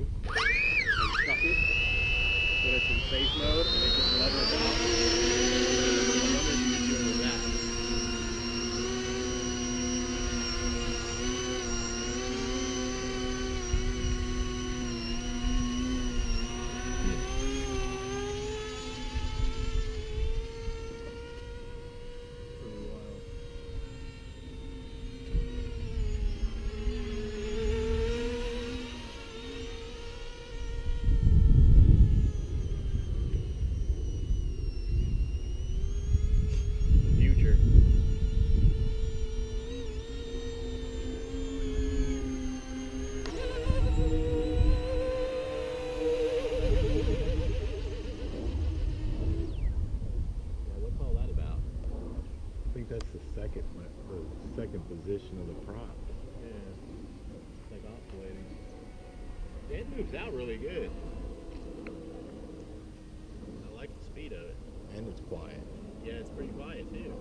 thing and chuck it when it's in safe mode and it just levels out. I wonder if you can do it with that. That's the second position of the prop. Yeah, it's like oscillating. It moves out really good. I like the speed of it. And it's quiet. Yeah, it's pretty quiet too.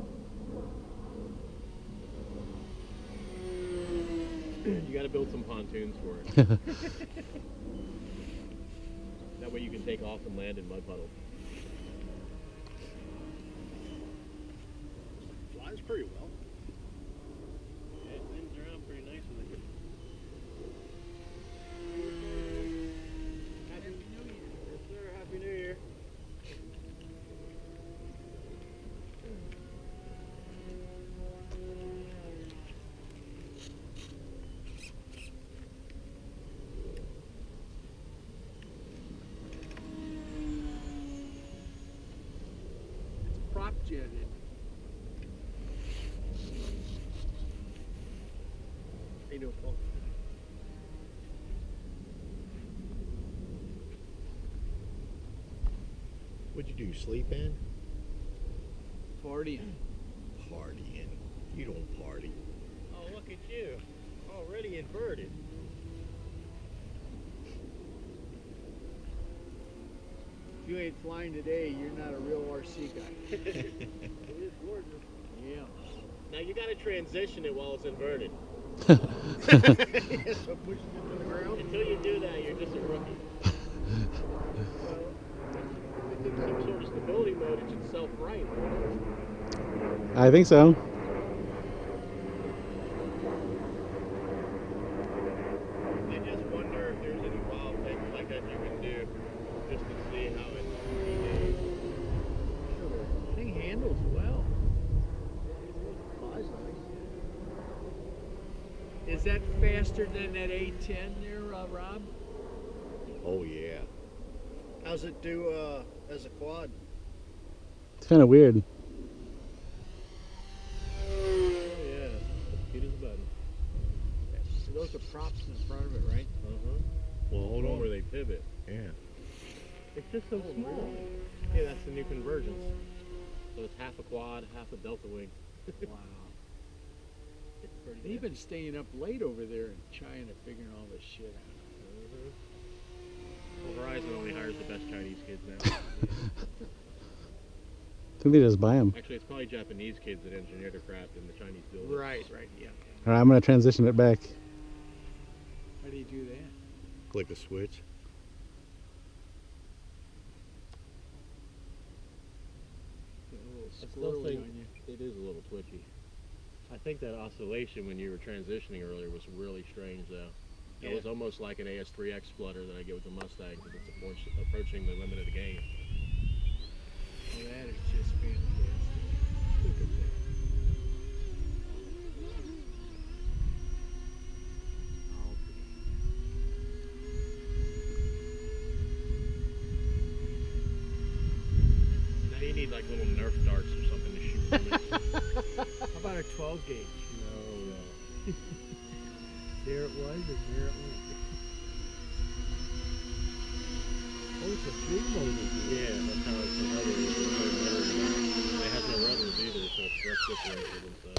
You got to build some pontoons for it. That way you can take off and land in mud puddles. Flies pretty well. Yeah, it lands around pretty nice with it. Happy New Year. Yes, sir. Happy New Year. Prop jetted. How you doing, Paul? What'd you do, sleep in? Partying. Partying. You don't party. Oh, look at you. Already inverted. If you ain't flying today, you're not a real RC guy. It is gorgeous. Yeah. Now you got to transition it while it's inverted. So push it to the ground. Until you do that, you're just a rookie. Well, if it's in some sort of stability mode, it should self-right. I think so. I just wonder if there's any wild things like that you can do just to see how it behaves. The thing handles well. Flies nice. Is that faster than that A10 there, Rob? Oh yeah. How's it do as a quad? It's kind of weird. Oh yeah, cute as a button. So those are props in front of it, right? Uh-huh. Well, hold on. Where they pivot. Yeah. It's just so small. Really? Yeah, that's the new Convergence. So it's half a quad, half a delta wing. Wow. It's pretty They've been staying up late over there in China figuring all this shit out. Well, Verizon only hires the best Chinese kids now. I think they just buy them. Actually, it's probably Japanese kids that engineer the craft and the Chinese build it. Right, yeah. All right, I'm going to transition it back. How do you do that? Click a switch. Get a little I still squirrely think on you. it is a little twitchy. I think that oscillation when you were transitioning earlier was really strange though. It Yeah. was almost like an AS3X flutter that I get with the Mustang because it's approaching the limit of the game. Well, that is just fantastic. Look at that. Now you need like little Nerf darts or something to shoot from it. How about a 12 gauge? No, There it was, and there it went. Oh, it's a big motor. yeah, that's how it's another. It has no rudders either, so it's less differential than so.